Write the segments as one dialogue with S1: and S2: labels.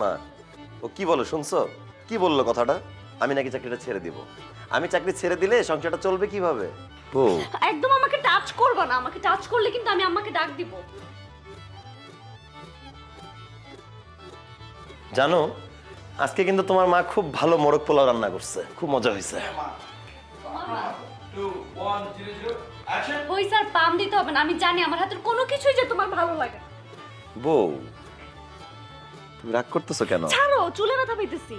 S1: মা ও কি বলো শুনছো? কি বললো কথাটা? আমি নাকি চাকরিটা ছেড়ে দিব। আমি চাকরি ছেড়ে দিলে সংসারটা চলবে কিভাবে? বউ
S2: একদম আমাকে টাচ করবা না, আমাকে টাচ করলে কিন্তু আমি আম্মাকে ডাক দিব।
S1: জানো আজকে কিন্তু তোমার মা খুব ভালো মোরগ পোলাও রান্না করছে, খুব মজা হয়েছে।
S2: ওই স্যার পাম দিতে হবে না, আমি জানি আমার হাতের কোনো কিছুই যে তোমার ভালো লাগে।
S1: বউ তুমি রাগ করতেছো কেন?
S2: ছাড়ো, চুলে ব্যথা পাইতেছি।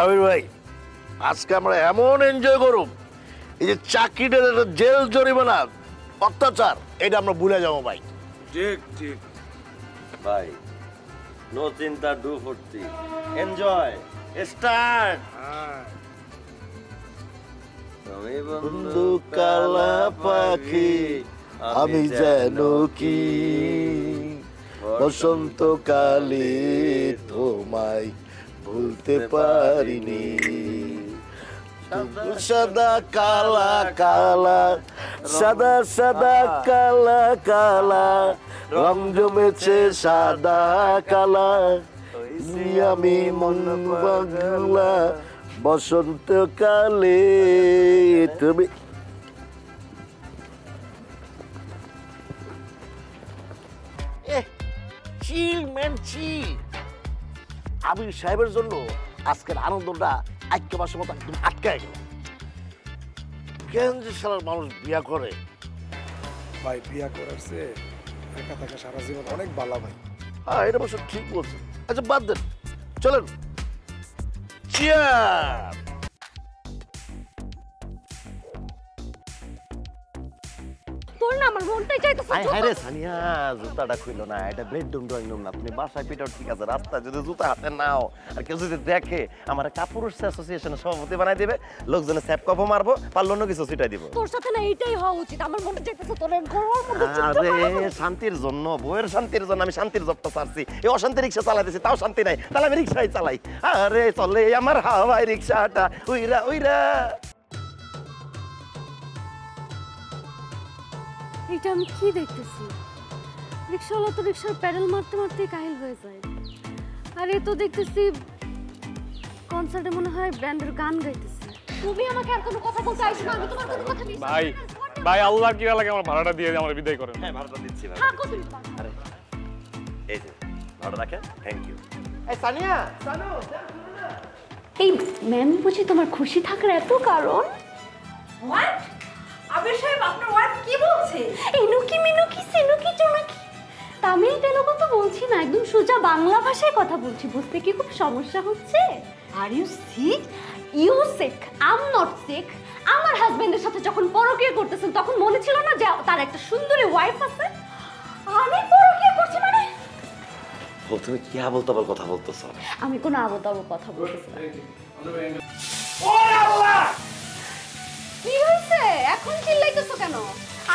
S3: আমির ভাই আজকে আমরা এমন এনজয় করব, এই যে চাকরিটা জেল জরিমানা অত্যাচার এটা আমরা ভুলে যাবো ভাই।
S4: ঠিক ঠিক
S1: ভাই নো চিন্তা ডু ফুর্তি এনজয় স্টার্ট। আমি
S3: বন্ধু কালা পাখি আমি যেন কি বসন্তকালে তোমায় ভুলতে পারিনি। সাদা কালা কালা সাদা সাদা কালা কালা রং জমেছে সাদা কালা আমি মন বাংলা বসন্তকালে তুমি। চিল ম্যান চিল। আবির সাহেবের জন্য আজকের আনন্দটা আজকে মাসের মতো একদম আটকায় গেল। কেন যে সালার মানুষ বিয়া করে?
S4: ভাই বিয়া করার চেয়ে একা থাকা সারা জীবন অনেক ভালো ভাই।
S3: হ্যাঁ এটা অবশ্য ঠিক বলছে। আচ্ছা বাদ দেন, চলেন চিয়ার।
S2: তোর না আমার মনটাই চাইতেছে।
S1: হায় রে সানিয়া জুতাটা খুইলো না, এটা বেডরুম ড্রয়িং রুম না। তুমি বাসায় পিটাও ঠিক আছে, রাস্তায় যদি জুতা হাতে নাও আর কেউ যদি দেখে আমার কাপুরুষ অ্যাসোসিয়েশনের সভাপতি বানাই দিবে, লোকজনে স্যাপ কপ মারবো, পারলো অন্য কিছু ছিটাই দিব।
S2: তোর সাথে না এইটাই হওয়া উচিত। আমার মনটা চাইতেছে তোর ঘরের মধ্যে
S1: আরে শান্তির জন্য, বউয়ের শান্তির জন্য আমি শান্তির জবটা ছাড়ছি। এই অশান্তি রিক্সা চালাইতেছি তাও শান্তি নাই, তাহলে আমি রিক্সাই চালাই। আরে চলে আমার হাওয়াই রিক্সাটা উইরা উইরা।
S2: এটা আমি কি দেখতেছি? রিক্সাওয়ালা তো রিক্সার প্যাডেল মারতে মারতে কাহিল হয়ে যায়। আর এ তো দেখতেছি কনসার্টে মনে হয় ব্যান্ডের গান গাইতেছে। তুমি আমাকে আর কোনো কথা বলতে আইছো না, আমি তোমার কোনো কথা নিছি।
S5: ভাই ভাই আল্লাহ কি লাগে আমার ভাড়াটা দিয়ে আমার বিদায় করেন।
S1: হ্যাঁ ভাড়াটা দিচ্ছি ভাই।
S2: থাকো তুমি।
S1: আরে এই যে ভাড়া রাখেন, থ্যাংক ইউ। এই সানিয়া সানু
S2: এই ম্যাম বুঝি তোমার খুশি থাকার এত কারণ?
S6: হোয়াট? আবির সাহেব আপনার ওয়াইফ কি বলছে?
S2: এনুকি মিনুকি সেনুকি চুনুকি তামিল তেলুগু তো বলছি না, একদম সোজা বাংলা ভাষায় কথা বলছি। বুঝতে কি খুব সমস্যা হচ্ছে?
S6: Are you sick?
S2: You sick, I am not sick. আমার হাজবেন্ডের সাথে যখন পরকীয়া করতেছেন তখন মনে ছিল না যে তার একটা সুন্দরী ওয়াইফ আছে? আমি পরকীয়া করছি মানে?
S1: ও তুমি কি আবল তাবল কথা বলতেছো?
S2: আমি কোনো আবল তাবল কথা বলতেছি না। কি হয়েছে? এখন চিল্লাইতেছো কেন?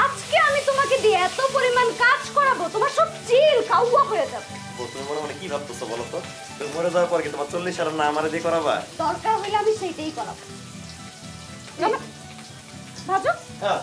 S2: আজকে আমি তোমাকে দিয়ে এত পরিমাণ কাজ করাবো তোমার সব চিল কাউয়া হয়ে যাবে।
S1: তুমি মনে মনে কি ভাবতেছো বলো তো? তুমি মরে যাওয়ার পর কি তোমার 40 সালের না আমারে দিয়ে করাবা?
S2: দরকার হলে আমি সেইটাই করাবো। ভাজো।
S1: হ্যাঁ